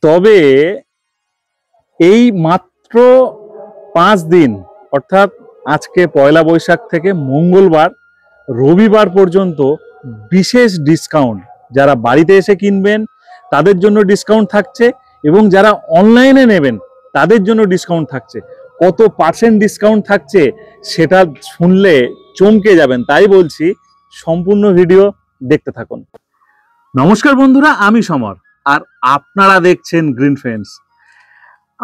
তবে এই মাত্র 5 দিন, অর্থাৎ আজকে পয়লা বৈশাখ থেকে মঙ্গলবার রবিবার পর্যন্ত বিশেষ ডিসকাউন্ট, যারা বাড়িতে এসে কিনবেন তাদের জন্য ডিসকাউন্ট থাকছে এবং যারা অনলাইনে নেবেন তাদের জন্য ডিসকাউন্ট থাকছে। কত পার্সেন্ট ডিসকাউন্ট থাকছে সেটা শুনলে চমকে যাবেন, তাই বলছি সম্পূর্ণ ভিডিও দেখতে থাকুন। নমস্কার বন্ধুরা, আমি সমর আর আপনারা দেখছেন গ্রিন ফ্রেন্ডস।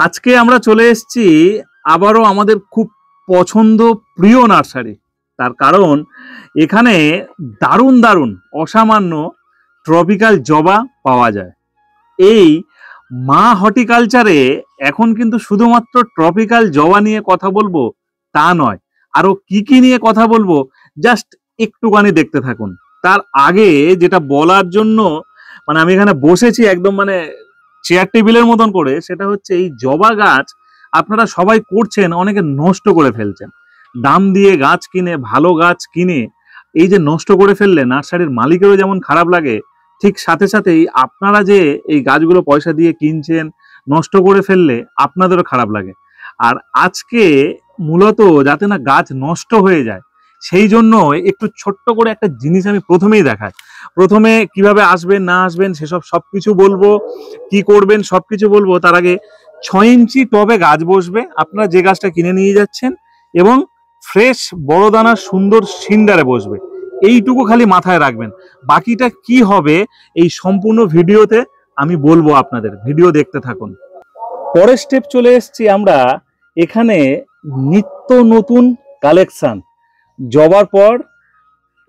আজকে আমরা চলে এসেছি আবারও আমাদের খুব পছন্দ প্রিয় নার্সারি। তার কারণ এখানে দারুণ দারুণ অসামান্য ট্রপিক্যাল জবা পাওয়া যায়। এই মা হর্টিকালচারে এখন কিন্তু শুধুমাত্র ট্রপিক্যাল জবা নিয়ে কথা বলবো তা নয়, আরো কি কি নিয়ে কথা বলবো জাস্ট একটুখানি দেখতে থাকুন। তার আগে যেটা বলার জন্য আমি এখানে বসেছি একদম চেয়ার টেবিলের মতন করে, সেটা হচ্ছে এই জবা গাছ আপনারা সবাই করছেন, অনেকে নষ্ট করে ফেলছেন। দাম দিয়ে গাছ কিনে, ভালো গাছ কিনে এই যে নষ্ট করে ফেললে নার্সারির মালিকেরও যেমন খারাপ লাগে, ঠিক সাথে সাথেই আপনারা যে এই গাছগুলো পয়সা দিয়ে কিনছেন, নষ্ট করে ফেললে আপনাদেরও খারাপ লাগে। আর আজকে মূলত যাতে না গাছ নষ্ট হয়ে যায় সেই জন্য একটু ছোট্ট করে একটা জিনিস আমি প্রথমেই দেখাই। প্রথমে কিভাবে আসবেন না আসবেন সেসব সবকিছু বলবো, কি করবেন সবকিছু বলবো। তার আগে 6 ইঞ্চি টবে গাছ বসবে, আপনারা যে গাছটা কিনে নিয়ে যাচ্ছেন, এবং ফ্রেশ বড় দানার সুন্দর সিন্ডারে বসবে, এইটুকু খালি মাথায় রাখবেন। বাকিটা কি হবে এই সম্পূর্ণ ভিডিওতে আমি বলবো আপনাদের, ভিডিও দেখতে থাকুন। পরের স্টেপ চলে এসেছি আমরা, এখানে নিত্য নতুন কালেকশন। জবার পর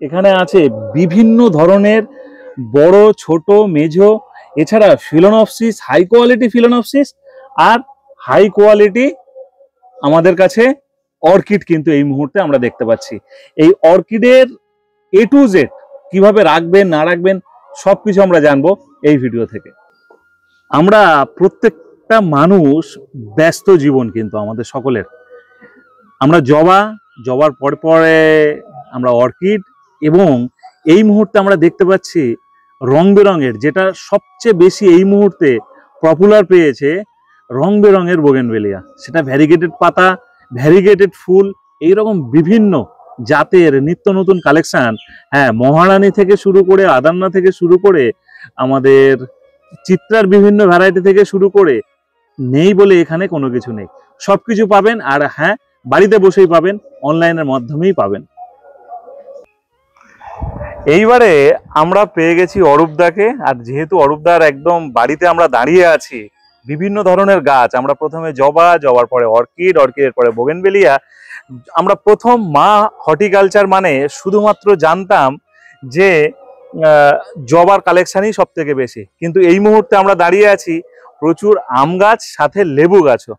এখানে আছে বিভিন্ন ধরনের বড় ছোট মেঝো, এছাড়া ফিলোনপসিস, হাই কোয়ালিটি ফিলোনপসিস আর হাই কোয়ালিটি আমাদের কাছে অর্কিড কিন্তু এই মুহূর্তে আমরা দেখতে পাচ্ছি। এই অর্কিডের A to Z কিভাবে রাখবেন না রাখবেন সবকিছু আমরা জানবো এই ভিডিও থেকে। আমরা প্রত্যেকটা মানুষ ব্যস্ত জীবন কিন্তু আমাদের সকলের। আমরা জবার পরে পরে আমরা অর্কিড, এবং এই মুহূর্তে আমরা দেখতে পাচ্ছি রং বেরঙের, যেটা সবচেয়ে বেশি এই মুহূর্তে পপুলার পেয়েছে, রং বেরঙের বোগেনভেলিয়া। সেটা ভ্যারিগেটেড পাতা, ভ্যারিগেটেড ফুল, এইরকম বিভিন্ন জাতের নিত্য নতুন কালেকশন। হ্যাঁ, মহারানী থেকে শুরু করে, আদান্না থেকে শুরু করে, আমাদের চিত্রার বিভিন্ন ভ্যারাইটি থেকে শুরু করে, নেই বলে এখানে কোনো কিছু নেই, সবকিছু পাবেন। আর হ্যাঁ, বাড়িতে বসেই পাবেন, অনলাইনের মাধ্যমেই পাবেন। এইবারে আমরা পেয়ে গেছি অরূপদাকে, আর যেহেতু অরূপদার একদম বাড়িতে আমরা দাঁড়িয়ে আছি, বিভিন্ন ধরনের গাছ, আমরা প্রথমে জবার পরে অর্কিড, অর্কিডের পরে বোগেনভেলিয়া। আমরা প্রথম মা হর্টিকালচার মানে শুধুমাত্র জানতাম যে জবার কালেকশনই সব থেকে বেশি, কিন্তু এই মুহূর্তে আমরা দাঁড়িয়ে আছি প্রচুর আম গাছ, সাথে লেবু গাছও।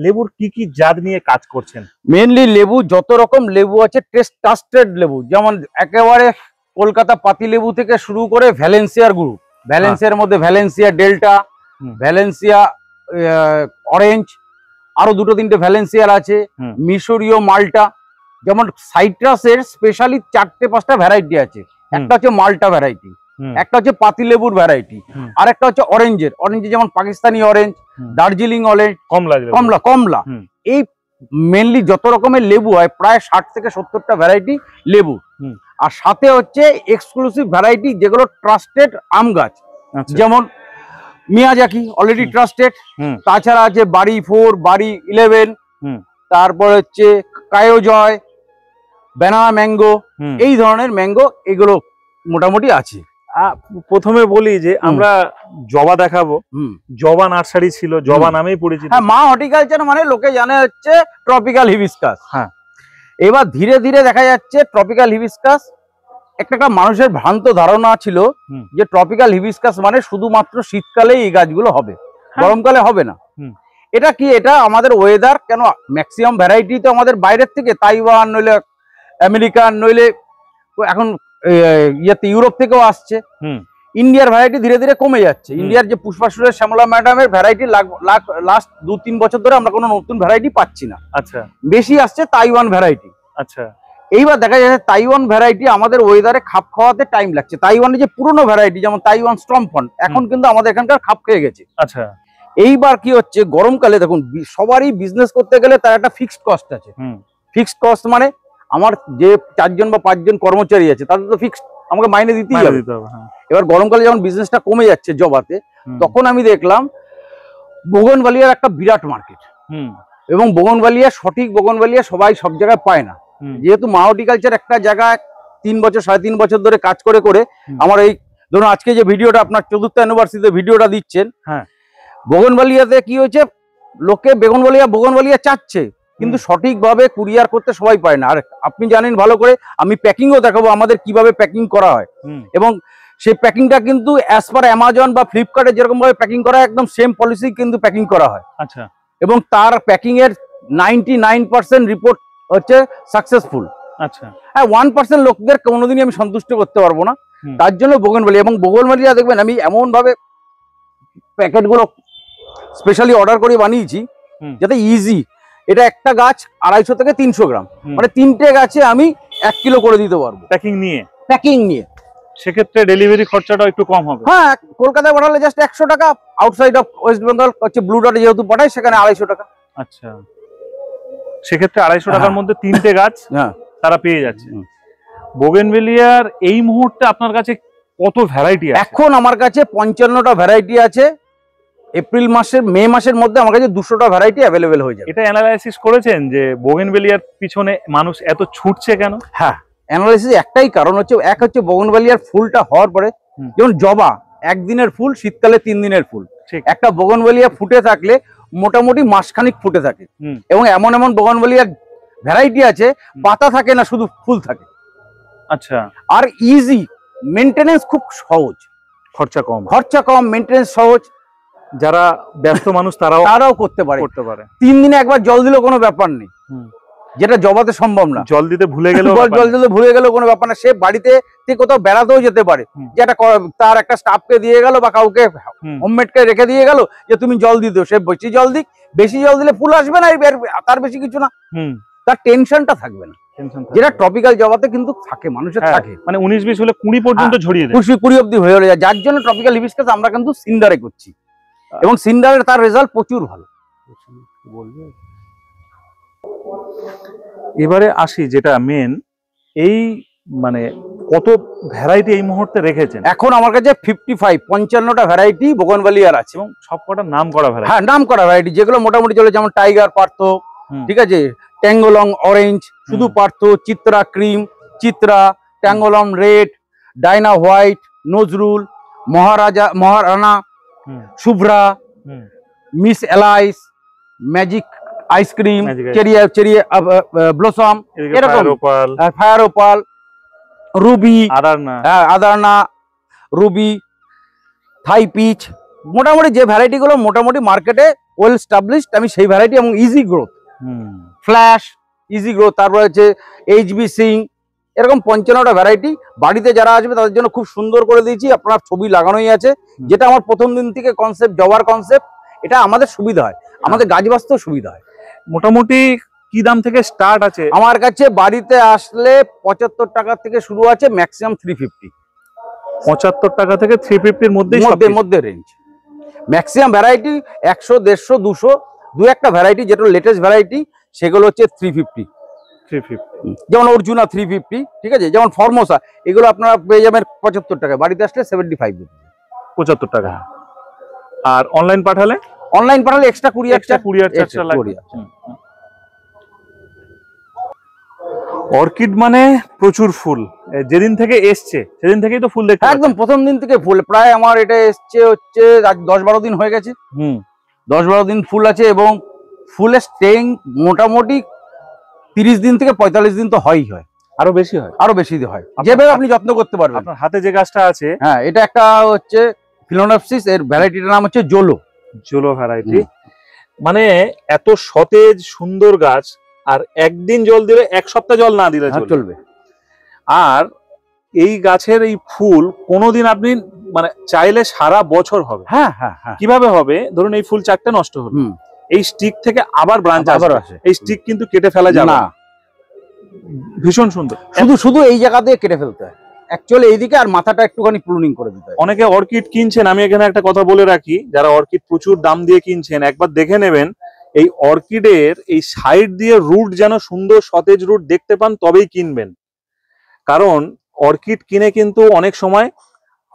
লেবুর কি কি জাত নিয়ে কাজ করছেন? মেনলি লেবু, যত রকম লেবু আছে ট্রাস্টেড লেবু, যেমন একেবারে কলকাতা পাতি লেবু থেকে শুরু করে ভ্যালেন্সিয়ার গ্রুপ, ভ্যালেন্সিয়ার মধ্যে ভ্যালেন্সিয়া ডেল্টা, ভ্যালেন্সিয়া অরেঞ্জ, আরো দুটো তিনটে ভ্যালেন্সিয়ার আছে, মিশরীয় মাল্টা। যেমন সাইট্রাসের স্পেশালি 4-5টা ভ্যারাইটি আছে। একটা হচ্ছে মাল্টা ভ্যারাইটি, একটা হচ্ছে পাতি লেবুর ভ্যারাইটি, আর একটা হচ্ছে অরেঞ্জের। যেমন পাকিস্তানি অরেঞ্জ, দার্জিলিং অরেঞ্জ, কমলা। এই মেনলি যত রকমের লেবু হয় প্রায় 60 থেকে 70টা ভ্যারাইটি লেবু, আর সাথে হচ্ছে এক্সক্লুসিভ ভ্যারাইটি যেগুলো ট্রাস্টেড আম গাছ। যেমন মিয়াজাকি অলরেডি ট্রাস্টেড, তাছাড়া আছে বাড়ি 4, বাড়ি 11, তারপর হচ্ছে কায়োজয়, ব্যানানা ম্যাঙ্গো, এই ধরনের ম্যাঙ্গো এগুলো মোটামুটি আছে। প্রথমে বলি যে আমরা জবা দেখাবো, জবা নার্সারি ছিল, জবা নামেই পরিচিত। হ্যাঁ, মা হর্টিকালচার মানে লোকে জানে হচ্ছে ট্রপিক্যাল হিবিস্কাস। হ্যাঁ, এবার ধীরে ধীরে দেখা যাচ্ছে ট্রপিক্যাল হিবিস্কাস, একটা মানুষের ভ্রান্ত ধারণা ছিল যে ট্রপিক্যাল হিবিস্কাস মানে শুধুমাত্র শীতকালে এই গাছগুলো হবে, গরমকালে হবে না। এটা কি, এটা আমাদের ওয়েদার, কেন ম্যাক্সিমাম ভ্যারাইটি তো আমাদের বাইরের থেকে, তাইওয়ান নইলে আমেরিকান নইলে এখন ইউরোপ থেকেও আসছে। ইন্ডিয়ার ভ্যারাইটি ধীরে ধীরে কমে যাচ্ছে। ইন্ডিয়ার যে পুষ্পাসুরের শ্যামলা ম্যাডামের ভ্যারাইটি লাস্ট 2-3 বছর ধরে আমরা কোনো নতুন ভ্যারাইটি পাচ্ছি না। আচ্ছা, বেশি আসছে তাইওয়ান ভ্যারাইটি। আচ্ছা, এইবার দেখা যাচ্ছে তাইওয়ান ভ্যারাইটি আমাদের ওয়েদারে খাপ খাওয়াতে টাইম লাগছে। তাইওয়ানের যে পুরনো ভ্যারাইটি যেমন তাইওয়ান স্ট্রং ফন্ট এখন কিন্তু আমাদের এখানকার খাপ খেয়ে গেছে। আচ্ছা, এইবার কি হচ্ছে গরমকালে দেখুন সবারই বিজনেস করতে গেলে তার একটা ফিক্সড কস্ট আছে। ফিক্সড কস্ট মানে আমার যে 4 জন বা 5 জন কর্মচারী আছে তাদের তো ফিক্সড আমাকে মাইনে দিতেই হবে। এবার গরমকালে যখন বিজনেসটা কমে যাচ্ছে জবাতে, তখন আমি দেখলাম বোগনভেলিয়ার একটা বিরাট মার্কেট, এবং বোগনভেলিয়া সঠিক বোগনভেলিয়া সবাই সব জায়গায় পায় না। যেহেতু মা হর্টিকালচার একটা জায়গায় 3 বছর 3.5 বছর ধরে কাজ করে করে আমার এই ধরুন আজকে যে ভিডিওটা আপনার 4th অ্যানিভার্সারিতে ভিডিওটা দিচ্ছেন, হ্যাঁ, বোগনভেলিয়াতে কি হয়েছে, লোকে বোগনভেলিয়া চাচ্ছে কিন্তু সঠিকভাবে কুরিয়ার করতে সবাই পায় না। আর আপনি জানেন ভালো করে, আমি প্যাকিংও দেখাবো আমাদের কিভাবে প্যাকিং করা হয়, এবং সেই প্যাকিংটা কিন্তু অ্যাজ পার অ্যামাজন বা ফ্লিপকার্টে যেরকম ভাবে প্যাকিং করা হয় একদম সেম পলিসি কিন্তু প্যাকিং করা হয়। আচ্ছা, এবং তার প্যাকিং এর 99% রিপোর্ট হচ্ছে সাকসেসফুল। আচ্ছা, হ্যাঁ, 1% লোকদের কোনোদিনই আমি সন্তুষ্ট করতে পারবো না। তার জন্য বোগনভেলিয়া, এবং বোগনভেলিয়া দেখবেন আমি এমন ভাবে প্যাকেটগুলো স্পেশালি অর্ডার করে বানিয়েছি যাতে ইজি, এটা একটা গাছ 250 থেকে 300 গ্রাম, মানে 3টে গাছে আমি 1 কিলো করে দিতে পারবো প্যাকিং নিয়ে। সেক্ষেত্রে ডেলিভারি খরচাটা একটু কম হবে। হ্যাঁ, কলকাতায় পাঠালে জাস্ট 100 টাকা, আউটসাইড অফ ওয়েস্ট বেঙ্গল হচ্ছে ব্লু ডটে যেহেতু পাঠাই সেখানে 250 টাকা। আচ্ছা, সেক্ষেত্রে 250 টাকার মধ্যে 3টে গাছ তারা পেয়ে যাচ্ছে। বোগেনভেলিয়ার এই মুহূর্তে আপনার কাছে কত ভ্যারাইটি আছে? এখন আমার কাছে 55টা ভ্যারাইটি আছে। এপ্রিল মাসের মে মাসের মধ্যে আমার কাছে 200টা ভ্যারাইটি অ্যাভেলেবেল হয়ে যাবে। এটা অ্যানালাইসিস করেছেন যে বোগেনভেলিয়ার পিছনে মানুষ এত ছুটছে কেন? হ্যাঁ, অ্যানালাইসিস একটাই কারণ হচ্ছে, এক হচ্ছে বোগেনভেলিয়ার ফুলটা হওয়ার পরে, যেমন জবা একদিনের ফুল, শীতকালে 3 দিনের ফুল, একটা বোগেনভেলিয়া ফুটে থাকলে মোটামুটি মাসখানিক ফুটে থাকে। এবং এমন এমন বোগেনভেলিয়ার ভ্যারাইটি আছে পাতা থাকে না, শুধু ফুল থাকে। আচ্ছা, আর ইজি মেনটেনেন্স, খুব সহজ, খরচা কম, মেনটেনেন্স সহজ। যারা ব্যস্ত মানুষ তারাও করতে পারে। 3 দিনে একবার জল দিলেও কোনো ব্যাপার নেই, যেটা জবাতে সম্ভব না। জল দিতে ভুলে গেলেও কোনো ব্যাপার না, সে বাড়িতে কোথাও বেড়াতেও যেতে পারে, যেটা তার একটা স্টাফকে দিয়ে গেল বা কাউকে হোমমেডকে রেখে দিয়ে গেল যে তুমি জল দিয়ে দিও, সে বেশি জল দিলে ফুল আসবে না, তার বেশি কিছু না, তার টেনশনটা থাকবে না, যেটা ট্রপিক্যাল জবাতে কিন্তু থাকে, মানুষের থাকে। মানে 19-20 হলে 20 পর্যন্ত ছড়িয়ে দেয়, 20 অব্দি হয়ে যায়। যার জন্য ট্রপিক্যাল হিবিস্কাস আমরা কিন্তু সিন্ডারে করছি, এবং সিন্ডারের তার রেজাল্ট প্রচুর ভালো। এবারে আসি যেটা মেন, এই মানে কত ভ্যারাইটি এই মুহূর্তে রেখেছেন? এখন আমার কাছে 55টা ভ্যারাইটি বোগেনভেলিয়ার আছে, এবং সবকটা নাম করা ভ্যারাইটি। হ্যাঁ, নাম করা ভ্যারাইটি যেগুলো মোটামুটি চলে, যেমন টাইগার পার্থ, ঠিক আছে, ট্যাঙ্গোলং অরেঞ্জ, শুধু পার্থ, চিত্রা ক্রিম, চিত্রা, ট্যাঙ্গোলং রেড, ডাইনা white, Nazrul, Maharana, Shubhra, Miss Alice, magic ice cream, cherry blossom, এরকম ফায়ার ওপাল, রুবি, আদারনা, রুবি, থাই পিচ, মোটামুটি যে ভ্যারাইটি গুলো মোটামুটি মার্কেটে ওয়েল এস্টাবলিশড, আমি সেই ভ্যারাইটি, এবং easy growth, flash, easy growth, তারপরে হচ্ছে এইচবি সিং, এরকম 55টা ভ্যারাইটি। বাড়িতে যারা আসবে তাদের জন্য খুব সুন্দর করে দিয়েছি, আপনার ছবি লাগানোই আছে, যেটা আমার প্রথম দিন থেকে কনসেপ্ট, জবার কনসেপ্ট, এটা আমাদের সুবিধা হয়, আমাদের গাছ বাঁচতেও সুবিধা হয়। মোটামুটি কি দাম থেকে স্টার্ট আছে? আমার কাছে বাড়িতে আসলে 75 টাকা থেকে শুরু আছে, ম্যাক্সিমাম 350। 75 টাকা থেকে 350-র মধ্যে রেঞ্জ। ম্যাক্সিমাম ভ্যারাইটি 100, 150, 200, দু একটা ভ্যারাইটি যেটা লেটেস্ট ভ্যারাইটি সেগুলো হচ্ছে 350। যেমন অর্জুনা 350, ঠিক আছে, যেমন ফর্মোসা, এগুলো আপনারা পেয়ে যাবেন 75 টাকা, বাড়িতে আসলে 75 রুপি, 75 টাকা। আর অনলাইন পাঠালে এক্সট্রা কুরিয়ার চার্জ লাগবে। অর্কিড মানে প্রচুর ফুল, যেদিন থেকে এসছে সেদিন থেকেই তো ফুল দেখতে, একদম প্রথম দিন থেকে ফুল। প্রায় আমার এটা এসছে হচ্ছে 10-12 দিন হয়ে গেছে। 10-12 দিন ফুল আছে, এবং ফুলের স্টেইং মোটামুটি 30 দিন থেকে 45 দিন তো হয়, আরো বেশি হয়, যেভাবে আপনি যত্ন করতে পারবেন। আপনার হাতে যে গাছটা আছে, হ্যাঁ, এটা একটা হচ্ছে ফিলোনেপসিস, এর ভ্যারাইটিটার নাম হচ্ছে জোলো ভ্যারাইটি। মানে এত সতেজ সুন্দর গাছ, আর একদিন জল দিলে 1 সপ্তাহ জল না দিলে চলবে। আর এই গাছের এই ফুল কোনোদিন আপনি মানে চাইলে সারা বছর হবে। হ্যাঁ, কিভাবে হবে? ধরুন এই ফুল 4টে নষ্ট হলো, এই স্টিক থেকে আবার ব্রাঞ্চ আসে, এই স্টিক কিন্তু কেটে ফেলা যাবে না, ভীষণ সুন্দর। শুধু শুধু এই জায়গা দিয়ে কেটে ফেলতে হয় অ্যাকচুয়ালি এইদিকে, আর মাথাটা একটুখানি প্রুনিং করে দিতে হয়। অনেকে অর্কিড কিনছেন, আমি এখানে একটা কথা বলে রাখি, যারা অর্কিড প্রচুর দাম দিয়ে কিনছেন একবার দেখে নেবেন এই অর্কিডের এই সাইড দিয়ে রুট যেন সুন্দর সতেজ রুট দেখতে পান, তবেই কিনবেন। কারণ অর্কিড কিনে কিন্তু অনেক সময়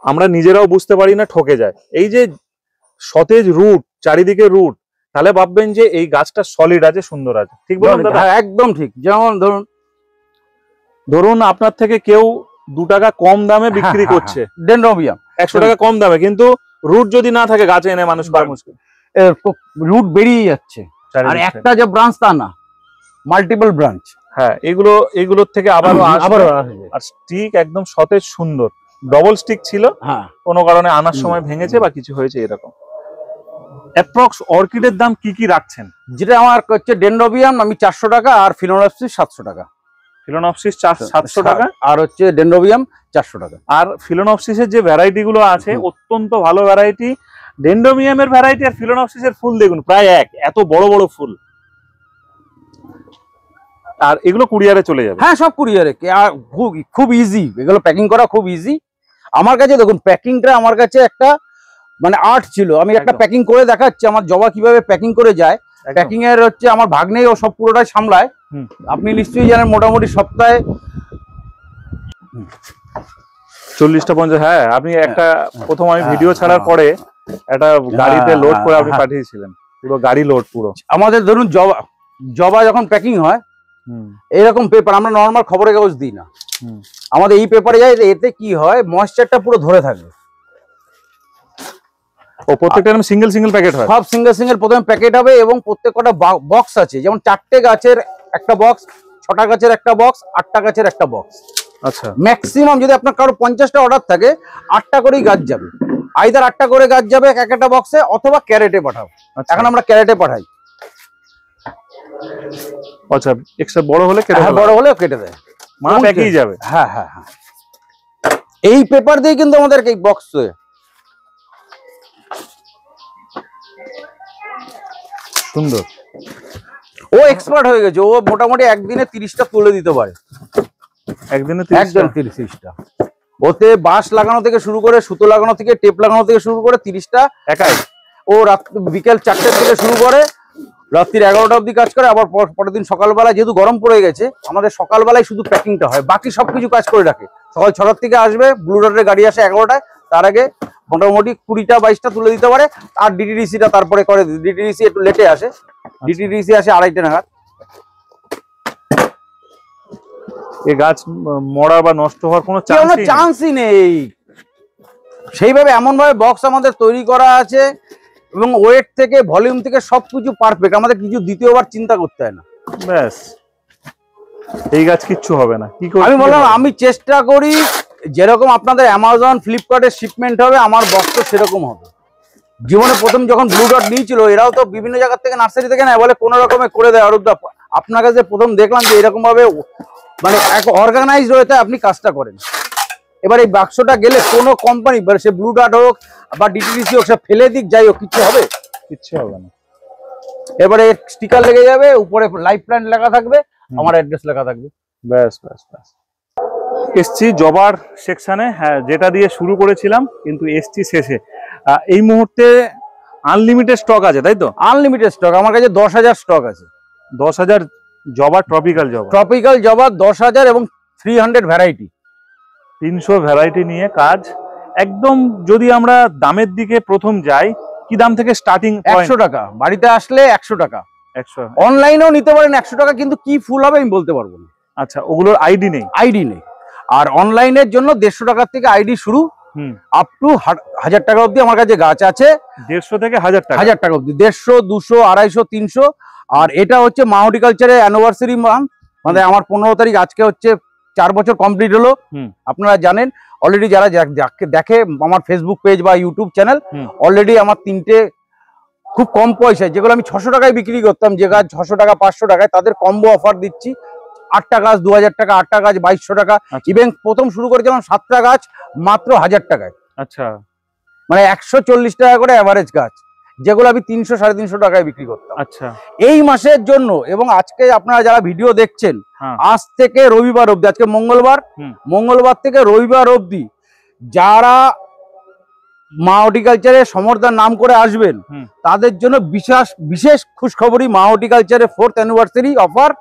আমরা নিজেরাও বুঝতে পারি না, ঠকে যায়। এই যে সতেজ রুট, চারিদিকে রুট, তাহলে ভাববেন যে এই গাছটা সলিড আছে, সুন্দর আছে। ঠিক বললাম দাদা? হ্যাঁ, একদম ঠিক। যেমন ধরুন আপনার থেকে কেউ 2 টাকা কম দামে বিক্রি করছে ডেনড্রোবিয়াম, 100 টাকা কম দামে, কিন্তু রুট যদি না থাকে গাছে এনে মানুষ পায় মুশকিল, রুট বেরিয়ে যাচ্ছে। আর একটা যে ব্রাঞ্চ তা না, মাল্টিপল ব্রাঞ্চ। হ্যাঁ, এগুলোর থেকে আবারও আসবে। আর স্টিক একদম সতেজ সুন্দর, ডবল স্টিক ছিল, হ্যাঁ, কোনো কারণে আনার সময় ভেঙেছে বা কিছু হয়েছে এরকম। অ্যাপ্রক্স অর্কিডের দাম কি রাখছেন? যেটা আমার হচ্ছে ডেনড্রোবিয়াম আমি 400 টাকা, আর ফিলোনপসিস 700 টাকা। ফিলোনপসিস 700 টাকা, আর হচ্ছে ডেনড্রোবিয়াম 400 টাকা। আর ফিলোনপসিসের যে ভ্যারাইটি গুলো আছে অত্যন্ত ভালো ভ্যারাইটি। ডেনড্রোবিয়ামের ভ্যারাইটি আর ফিলোনপসিসের ফুল দেখুন প্রায় এক, এত বড় বড় ফুল। আর এগুলো কুরিয়ারে চলে যাবে? হ্যাঁ, সব কুরিয়ারে। খুব ইজি, এগুলো প্যাকিং করা খুব ইজি। আমার কাছে দেখুন প্যাকিংটা আমার কাছে একটা মানে আর্ট ছিল। আমি একটা প্যাকিং করে দেখাচ্ছি আমার জবা কিভাবে প্যাকিং করে যায়। প্যাকিং এর হচ্ছে আমার ভাগ্নেই ও সব পুরোটাই সামলায়। আপনি নিশ্চয়ই জানেন মোটামুটি সপ্তাহে 40টা 50। হ্যাঁ, আপনি একটা প্রথম আমি ভিডিও ছাড়ার পরে একটা গাড়িতে লোড করে আপনি পাঠিয়েছিলেন, পুরো গাড়ি লোড পুরো। আমাদের ধরুন জবা যখন প্যাকিং হয় এরকম পেপার, আমরা নর্মাল খবরের কাগজ দিই না, আমাদের এই পেপারে যায়। এতে কি হয়, ময়েশ্চারটা পুরো ধরে থাকবে। ও প্রত্যেকটা এরকম সিঙ্গেল সিঙ্গেল প্যাকেট হয়? সব সিঙ্গেল সিঙ্গেল প্রথমে প্যাকেট হবে, এবং প্রত্যেকটা বক্স আছে। যেমন 4টে গাছের একটা বক্স, 6টা গাছের একটা বক্স, 8টা গাছের একটা বক্স। আচ্ছা, ম্যাক্সিমাম যদি আপনার কারো 50টা অর্ডার থাকে 8টা করেই গাছ যাবে। আইদার 8টা করে গাছ যাবে একটা বক্সে, অথবা ক্যারেটে পাঠাবো। এখন আমরা ক্যারেটে পাঠাই। আচ্ছা, এক্সট্রা বড় হলে কেটে, হ্যাঁ, বড় হলেও কেটে দেয়, মানে প্যাকেই যাবে। হ্যাঁ হ্যাঁ হ্যাঁ, এই পেপার দিয়ে কিন্তু আমাদের এই বক্স সুন্দর। ও এক্সপার্ট হয়ে গেছে, ও মোটামুটি একদিনে 30টা তুলে দিতে পারে। একদিনে 30টা। ওতে বাঁশ লাগানো থেকে শুরু করে, সুতো লাগানো থেকে, টেপ লাগানো থেকে শুরু করে 30টা একাই। ও বিকেল 4টে থেকে শুরু করে রাত্রির 11টা অবধি কাজ করে। আবার পরের দিন সকালবেলা, যেহেতু গরম পড়ে গেছে, আমাদের সকালবেলায় শুধু প্যাকিংটা হয়, বাকি সবকিছু কাজ করে রাখে। সকাল 6টার থেকে আসবে, ব্লু ডটের গাড়ি আসে 11টায়, তার আগে মোটামুটি 20টা 22টা তুলে দিতে পারে। আর ডিটিডিসিটা তারপরে করে, ডিটিডিসি একটু লেটে আসে, ডিটিডিসি আসে 2:30 নাগাদ। এই গাছ মরা বা নষ্ট হওয়ার কোনো চান্সই নেই। সেইভাবে এমন ভাবে বক্স আমাদের তৈরি করা আছে, এবং ওয়েট থেকে ভলিউম থেকে সবকিছু পারফেক্ট। আমাদের কিছু দ্বিতীয়বার চিন্তা করতে হয় না, ব্যাস। এই গাছ কিচ্ছু হবে না। কি করে আমি বললাম, আমি চেষ্টা করি যেরকম আপনাদের অ্যামাজন ফ্লিপকার্টের শিপমেন্ট হবে, আমার বক্স সেরকম হবে। জীবনে প্রথম যখন ব্লু ডট নিয়েছিল, এরাও তো বিভিন্ন জায়গা থেকে, নার্সারি থেকে নেয়, বলে কোনো রকমে করে দেয়। অরূপদা, আপনার কাছে প্রথম দেখলাম যে এরকম ভাবে মানে এক অর্গানাইজড হয়ে আপনি কাজটা করেন। এবার এই বাক্সটা গেলে কোনো কোম্পানি, সে ব্লু ডট হোক বা ডিটিডিসি হোক, সে ফেলে দিক, যাই হোক, কিছু হবে? কিচ্ছু হবে না। এবারে স্টিকার লেগে যাবে, উপরে লাইফ প্ল্যান লেখা থাকবে, আমার অ্যাড্রেস লেখা থাকবে, ব্যাস ব্যাস ব্যাস। এসছি জবার সেকশনে, হ্যাঁ, যেটা দিয়ে শুরু করেছিলাম, কিন্তু এসছি শেষে। এই মুহূর্তে আনলিমিটেড স্টক আছে, তাই তো? আনলিমিটেড স্টক আমার কাছে 10,000 স্টক আছে। 10,000 জবা, ট্রপিক্যাল জবা 10,000 এবং 300 ভ্যারাইটি, 300 ভ্যারাইটি নিয়ে কাজ একদম। যদি আমরা দামের দিকে প্রথম যাই, কি দাম থেকে স্টার্টিং? 100 টাকা। বাড়িতে আসলে 100 টাকা। 100। অনলাইনেও নিতে পারেন 100 টাকা, কিন্তু কি ফুল হবে আমি বলতে পারবো না। আচ্ছা, ওগুলোর আইডি নেই? আইডি নেই। আর অনলাইনের জন্য 150 টাকার থেকে আইডি শুরু, আপ টু 1000 টাকা অবধি আমার কাছে গাছ আছে। 150 থেকে 1000 টাকা? 1000 টাকা অবধি, 150, 200, 250, 300। আর এটা হচ্ছে মা হর্টিকালচারের অ্যানিভার্সারি মান্থ, মানে আমার 15 তারিখ, আজকে হচ্ছে 4 বছর কমপ্লিট হলো। আপনারা জানেন অলরেডি, যারা দেখে আমার ফেসবুক পেজ বা ইউটিউব চ্যানেল, অলরেডি আমার 3টে খুব কম পয়সায়, যেগুলো আমি 600 টাকায় বিক্রি করতাম, যে গাছ 600 টাকা 500 টাকায়, তাদের কম্বো অফার দিচ্ছি। 8টা গাছ 2000 টাকা, 8টা গাছ 2200 টাকা। ইভেন প্রথম শুরু করেছিলাম 7টা গাছ মাত্র 1000 টাকায়। আচ্ছা, মানে 140 টাকা করে অ্যাভারেজ গাছ। যেগুলো আমি 300-350 টাকায় বিক্রি করতাম। আচ্ছা, এই মাসের জন্য এবং আজকে আপনারা যারা ভিডিও দেখছেন, আজ থেকে রবিবার অবধি, আজকে মঙ্গলবার, মঙ্গলবার থেকে রবিবার অবধি যারা মা হর্টিকালচারে সমরদার নাম করে আসবেন তাদের জন্য বিশেষ খুশখবরি। মা হর্টিকালচারে 4th অ্যানিভার্সারি অফার।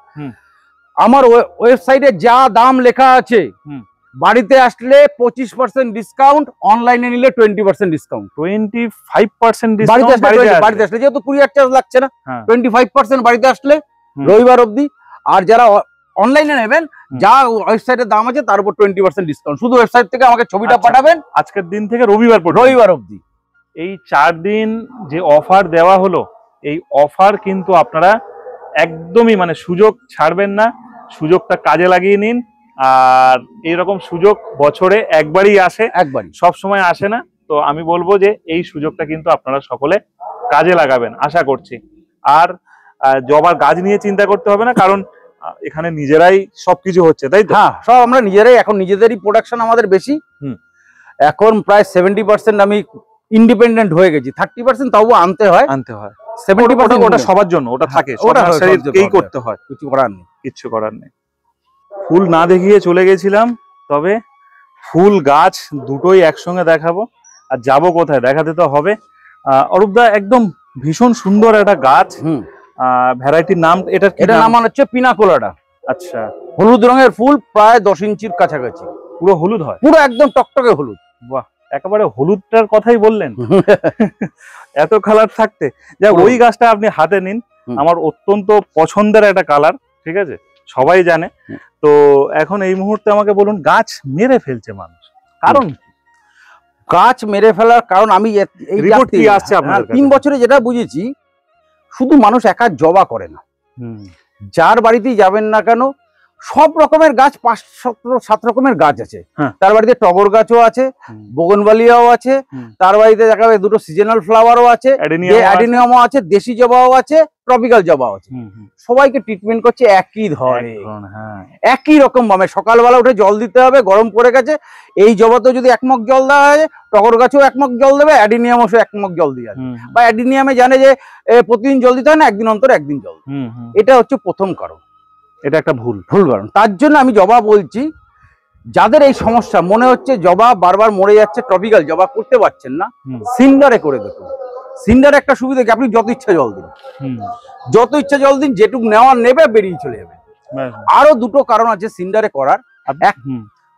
আমার ওয়েবসাইটে যা দাম লেখা আছে, বাড়িতে আসলে 25% ডিসকাউন্ট, অনলাইনে নিলে 20% ডিসকাউন্ট। 25% বাড়িতে আসলে যেহেতু কুরিয়ার চার্জ লাগছে না, 25% বাড়িতে আসলে রবিবার অবধি। আর যারা অনলাইনে নেবেন, যা ওয়েবসাইটের দাম আছে তার উপর 20% ডিসকাউন্ট। শুধু ওয়েবসাইট থেকে আমাকে ছবিটা পাঠাবেন আজকের দিন থেকে রবিবার অবধি। এই 4 দিন যে অফার দেওয়া হলো, এই অফার কিন্তু আপনারা একদমই মানে সুযোগ ছাড়বেন না, সুযোগটা কাজে লাগিয়ে নিন। আর এইরকম সুযোগ বছরে একবারই আসে, সব সময় আসে না। তো আমি বলবো যে এই সুযোগটা কিন্তু আপনারা সকলে কাজে লাগাবেন আশা করছি। আর জবার গাছ নিয়ে চিন্তা করতে হবে না, কারণ এখানে নিজেরাই সবকিছু হচ্ছে, তাই তো? হ্যাঁ, সব আমরা নিজেরাই, এখন নিজেদেরই প্রোডাকশন আমাদের বেশি। এখন প্রায় 70% আমি ইন্ডিপেন্ডেন্ট হয়ে গেছি, 30% তাও আনতে হয়। 70% ওটা সবার জন্য, ওটা থাকে, এই করতে হয়, কিছু করার নেই। ফুল না দেখিয়ে চলে গেছিলাম, তবে ফুল গাছ দুটোই একসঙ্গে দেখাবো। আর যাবো কোথায়, দেখাতে তো হবে। অরূপদা, একদম ভীষণ সুন্দর একটা গাছ, ভ্যারাইটির নাম এটার নাম হচ্ছে পিনাকোলাডা। আচ্ছা, হলুদ রঙের ফুল, প্রায় 10 ইঞ্চির কাছাকাছি। পুরো হলুদ হয়? পুরো একদম টকটকে হলুদ। বাহ, একেবারে হলুদটার কথাই বললেন। এত কালার থাকতে, যা ওই গাছটা আপনি হাতে নিন, আমার অত্যন্ত পছন্দের একটা কালার, ঠিক আছে, সবাই জানে। তো এখন এই মুহূর্তে আমাকে বলুন, গাছ মেরে ফেলছে মানুষ, কারণ গাছ মেরে ফেলার কারণ আমি এই 3 বছরে যেটা বুঝেছি, শুধু মানুষ একা জবা করে না। যার বাড়িতেই যাবেন না কেন, সব রকমের গাছ, 5-7 রকমের গাছ আছে। তার বাড়িতে টগর গাছও আছে, বোগনভেলিয়াও আছে, তার বাড়িতে দেখাবে দুটো সিজনাল ফ্লাওয়ারও আছে, অ্যাডিনিয়ামও আছে, দেশি জবাও আছে, ট্রপিক্যাল জবাও আছে। সবাইকে ট্রিটমেন্ট করছে একই ধরনের, একই রকম ভাবে। সকালবেলা উঠে জল দিতে হবে, গরম পড়ে গেছে, এই জবাতেও যদি 1 মগ জল দেওয়া হয়, টগর গাছেও 1 মগ জল দেবে, অ্যাডিনিয়ামও 1 মগ জল দিয়ে আসবে। বা অ্যাডিনিয়ামে জানে যে প্রতিদিন জল দিতে হয় না, একদিন অন্তর একদিন জল। এটা হচ্ছে প্রথম কারণ, এটা একটা ভুল কারণ। তার জন্য আমি জবা বলছি, যাদের এই সমস্যা মনে হচ্ছে জবা বারবার মরে যাচ্ছে, ট্রপিক্যাল জবা করতে পারছেন না, সিন্ডারে করে দেখুন। সিন্ডারে একটা সুবিধা কি, আপনি যত ইচ্ছা জল দিন, যত ইচ্ছা জল দিন, যেটুক নেওয়ার নেবে বেরিয়ে চলে যাবে। আরো দুটো কারণ আছে সিন্ডারে করার,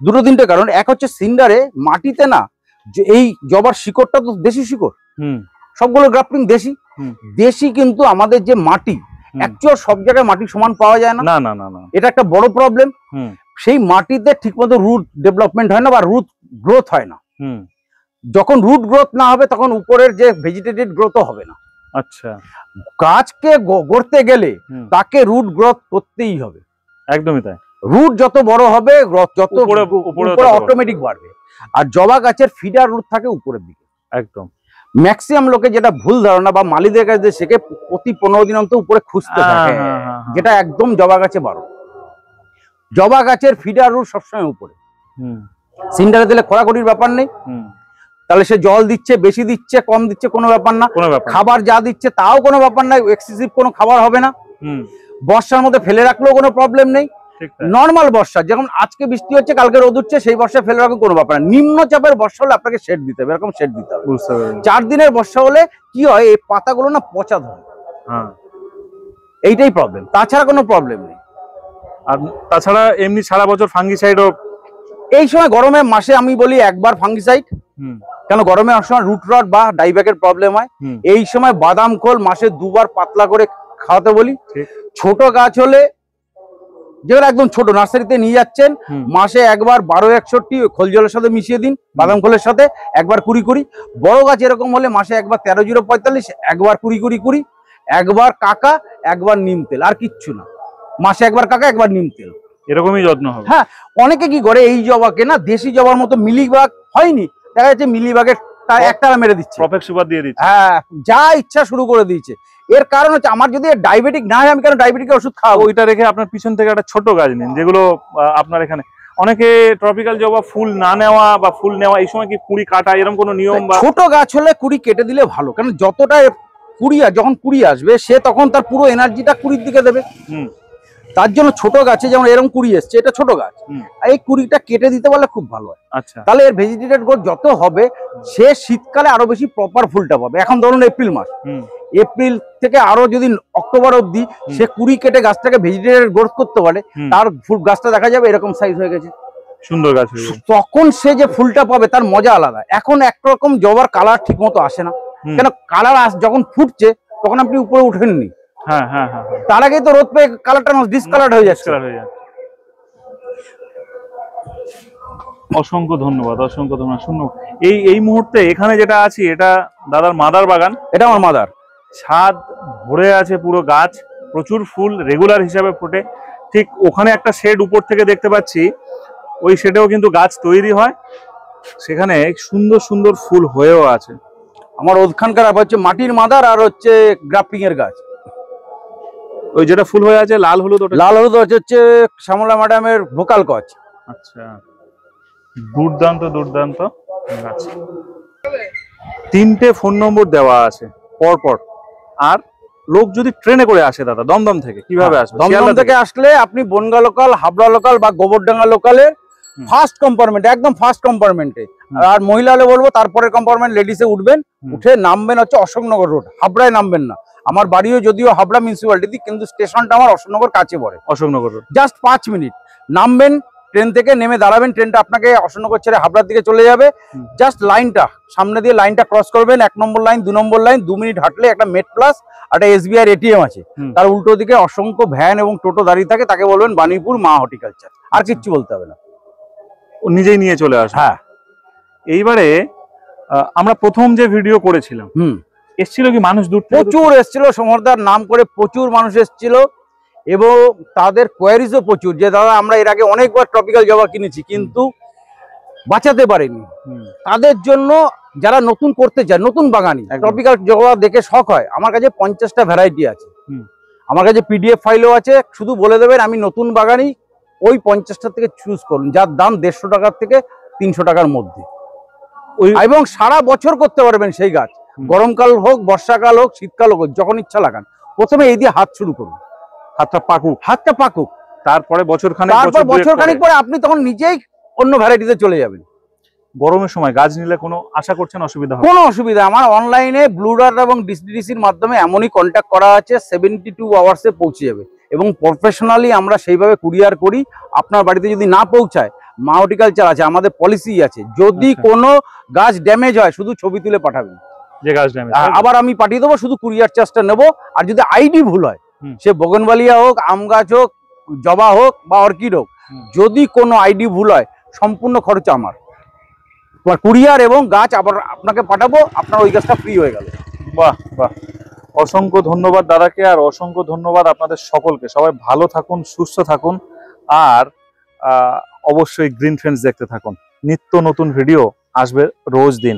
2-3টে কারণ। এক হচ্ছে সিন্ডারে মাটিতে না, এই জবার শিকড়টা তো দেশি শিকড়, সবগুলো গ্রাফটিং দেশি। দেশি কিন্তু আমাদের যে মাটি, অ্যাকচুয়াল সব জায়গায় মাটি সমান পাওয়া যায় না, এটা একটা বড় প্রবলেম। সেই মাটিতে ঠিকমতো রুট ডেভেলপমেন্ট হয় না, বা রুট গ্রোথ হয় না। যখন রুট গ্রোথ না হবে, তখন উপরের যে ভেজিটেটিভ গ্রোথও হবে না। আচ্ছা, গাছকে গড়তে গেলে তাকে রুট গ্রোথ করতেই হবে। একদমই তাই। রুট যত বড় হবে, যত উপরে অটোমেটিক বাড়বে। আর জবা গাছের ফিডার রুট থাকে উপরের দিকে। একদম। ম্যাক্সিমাম লোকে যেটা ভুল ধারণা, বা মালিদের কাছে শেখে, প্রতি 15 দিন অন্তর উপরে খুঁজতে থাকে, যেটা একদম জবা গাছে বারো। জবা গাছের ফিডার রুট সবসময় উপরে। সিন্ডারে দিলে খোরাখুরির ব্যাপার নেই, তাহলে সে জল দিচ্ছে, বেশি দিচ্ছে, কম দিচ্ছে, কোনো ব্যাপার না। খাবার যা দিচ্ছে তাও কোনো ব্যাপার নাই, এক্সেসিভ কোনো খাবার হবে না। বর্ষার মধ্যে ফেলে রাখলেও কোনো প্রবলেম নেই। নর্মাল বর্ষা, যেমন আজকে বৃষ্টি হচ্ছে, কালকে রোদ উঠছে, সেই বর্ষায় ফেলে রাখলে কোনো ব্যাপার না। নিম্নচাপের বর্ষা হলে আপনাকে শেড দিতে হবে, এরকম শেড দিতে হবে। 4 দিনের বর্ষা হলে কি হয়, এই পাতাগুলো না পচা ধরে, এইটাই প্রবলেম, তাছাড়া কোনো প্রবলেম নেই। আর তাছাড়া এমনি সারা বছর ফাঙ্গিসাইডও এই সময় গরমের মাসে আমি বলি একবার ফাঙ্গিসাইড, কেন গরমে অনেক সময় রুট রট বা ডাইব্যাকের প্রবলেম হয়। এই সময় বাদাম খোল মাসে 2 বার পাতলা করে খাওয়াতে বলি। ছোট গাছ হলে, যেগুলো একদম ছোট, নার্সারিতে নিয়ে যাচ্ছেন, মাসে একবার 1261 খোল জলের সাথে মিশিয়ে দিন, বাদাম খোলের সাথে একবার 20-20। বড় গাছ এরকম হলে মাসে একবার 13-0-45, একবার 20-20-20, একবার কাকা, একবার নিম তেল, আর কিচ্ছু না। মাসে একবার কাকা, একবার নিম তেল, এরকমই যত্ন হবে। হ্যাঁ, অনেকে কি করে, এই জবাকে না দেশি জবার মতো মিলিবাগ হয়নি, দেখা যাচ্ছে মিলিবাগের একটানা মেরে দিচ্ছে, প্রফেক্ট সুপার দিয়ে দিচ্ছে, হ্যাঁ, যা ইচ্ছা শুরু করে দিয়েছে। এর কারণ হচ্ছে, আমার যদি ডায়াবেটিক না হয়, আমি কেন ডায়াবেটিকের ওষুধ খাওয়াবো? ওইটা রেখে আপনার পিছন থেকে একটা ছোট গাছ নিন, যেগুলো আপনার এখানে অনেকে ট্রপিক্যাল জবা ফুল না নেওয়া বা ফুল নেওয়া, এই সময় কি কুড়ি কাটা এরকম কোনো নিয়ম? বা ছোট গাছ হলে কুড়ি কেটে দিলে ভালো, কারণ যতটা যখন কুড়ি আসবে সে তখন তার পুরো এনার্জিটা কুড়ির দিকে দেবে। তার জন্য ছোট গাছে যেমন এরকম কুড়ি এসছে, এটা ছোট গাছ, এই কুড়িটা কেটে দিতে পারলে খুব ভালো হয়। আচ্ছা, তাহলে এর ভেজিটেটেড গ্রোথ যত হবে সে শীতকালে আরো বেশি প্রপার ফুলটা পাবে। এখন ধরুন এপ্রিল মাস, এপ্রিল থেকে আরো যদি অক্টোবর অবধি সে কুড়ি কেটে গাছটাকে ভেজিটেটেড গ্রোথ করতে পারে, তার ফুল গাছটা দেখা যাবে এরকম সাইজ হয়ে গেছে, সুন্দর গাছ। তখন সে যে ফুলটা পাবে তার মজা আলাদা। এখন একরকম জবার কালার ঠিক মতো আসে না, কেন কালার যখন ফুটছে তখন আপনি উপরে উঠেননি, তার আগে তো রোদ পেয়ে কালারটা ডিসকালার হয়ে যাচ্ছে। অসংখ্য ধন্যবাদ, অসংখ্য ধন্যবাদ। শুনুন, এই মুহূর্তে এখানে যেটা আছি এটা দাদার মাদার বাগান। এটা আমার মাদার। ছাদ ভরে আছে পুরো গাছ, প্রচুর ফুল রেগুলার হিসাবে ফোটে। ঠিক ওখানে একটা শেড উপর থেকে দেখতে পাচ্ছি, ওই শেডেও কিন্তু গাছ তৈরি হয়, সেখানে সুন্দর সুন্দর ফুল হয়েও আছে। আমার ওখানকার হচ্ছে মাটির মাদার আর হচ্ছে গ্রাফটিং এর গাছ। ওই যেটা ফুল হয়ে আছে লাল হলুদ, লাল হলুদ হচ্ছে শ্যামলা ম্যাডামের ভোকাল কচ। আচ্ছা, দুর্দান্ত দুর্দান্ত গাছ। 3টে ফোন নম্বর দেওয়া আছে পরপর। আর লোক যদি ট্রেনে করে আসে দাদা দমদম থেকে, কিভাবে আসবে? দমদম থেকে আসলে আপনি বনগা লোকাল, হাবড়া লোকাল বা গোবরডাঙ্গা লোকালের ফার্স্ট কম্পার্টমেন্টে, একদম ফার্স্ট কম্পার্টমেন্টে। আর মহিলা হলে বলবো তারপরে কম্পার্টমেন্ট লেডিসে উঠবেন, উঠে নামবেন হচ্ছে অশোকনগর রোড, হাবড়ায় নামবেন না। আমার বাড়িও যদিও হাবড়া মিউনিসিপ্যালিটি, কিন্তু স্টেশনটা আমার অশোকনগর কাছে পড়ে। অশোকনগর রোড জাস্ট 5 মিনিট নামবেন, ট্রেন থেকে নেমে দাঁড়াবেন, ট্রেনটা আপনাকে অশোকনগর ছেড়ে হাবড়ার দিকে চলে যাবে। জাস্ট লাইনটা সামনে দিয়ে লাইনটা ক্রস করবেন, 1 নম্বর লাইন, 2 নম্বর লাইন, 2 মিনিট হাঁটলে একটা মেট প্লাস একটা SBI এটিএম আছে, তার উল্টো দিকে অসংখ্য ভ্যান এবং টোটো দাঁড়িয়ে থাকে, তাকে বলবেন বাণীপুর মা হর্টিকালচার, আর কিচ্ছু বলতে হবে না, ও নিজেই নিয়ে চলে আসবে। হ্যাঁ। এইবারে আমরা প্রথম যে ভিডিও করেছিলাম, এসেছিল কি মানুষ? দূর থেকে প্রচুর এসেছিল, সমরদার নাম করে প্রচুর মানুষ এসেছিল, এবং তাদের কোয়ারিজও প্রচুর, যে দাদা আমরা এর আগে অনেকবার ট্রপিক্যাল জবা কিনেছি কিন্তু বাঁচাতে পারিনি। তাদের জন্য যারা নতুন করতে চায়, নতুন বাগানি, ট্রপিক্যাল জবা দেখে শখ হয়, আমার কাছে 50টা ভ্যারাইটি আছে, আমার কাছে PDF ফাইলও আছে, শুধু বলে দেবেন আমি নতুন বাগানি, ওই 50টা থেকে চুজ করুন, যার দাম 150 টাকার থেকে 300 টাকার মধ্যে, এবং সারা বছর করতে পারবেন সেই গাছ, গরমকাল হোক, বর্ষাকাল হোক, শীতকাল হোক, যখন ইচ্ছা লাগান। প্রথমে এই দিয়ে হাত শুরু করুন, হাতটা পাকুক, তারপরে বছর খানিক পরে আপনি তখন নিজেই অন্য ভ্যারাইটিতে চলে যাবেন। গরমের সময় গাছ নিলে কোনো আশা করছেন অসুবিধা হবে? কোনো অসুবিধা, আমার অনলাইনে ব্লুডার এবং DCDCর মাধ্যমে এমনই কন্ট্যাক্ট করা আছে, 72 আওয়ার্সে পৌঁছে যাবে, এবং প্রফেশনালি আমরা সেইভাবে কুরিয়ার করি। আপনার বাড়িতে যদি না পৌঁছায়, মা হর্টিকালচার আছে, আমাদের পলিসি আছে, যদি কোনো গাছ ড্যামেজ হয় শুধু ছবি তুলে পাঠাবেন, যে গাছ ড্যামেজ আবার আমি পাঠিয়ে দেবো, শুধু কুরিয়ার চার্জটা নেবো। আর যদি আইডি ভুল হয়, সে বগনবালিয়া হোক, আম গাছ হোক, জবা হোক বা অর্কিড হোক, যদি কোনো আইডি ভুল হয় সম্পূর্ণ খরচ আমার, কুরিয়ার এবং গাছ আবার আপনাকে পাঠাবো, আপনার ওই গাছটা ফ্রি হয়ে গেল। বাহ বাহ, অসংখ্য ধন্যবাদ দাদাকে, আর অসংখ্য ধন্যবাদ আপনাদের সকলকে। সবাই ভালো থাকুন, সুস্থ থাকুন, আর অবশ্যই গ্রিন ফ্রেন্ডস দেখতে থাকুন। নিত্য নতুন ভিডিও আসবে রোজ দিন।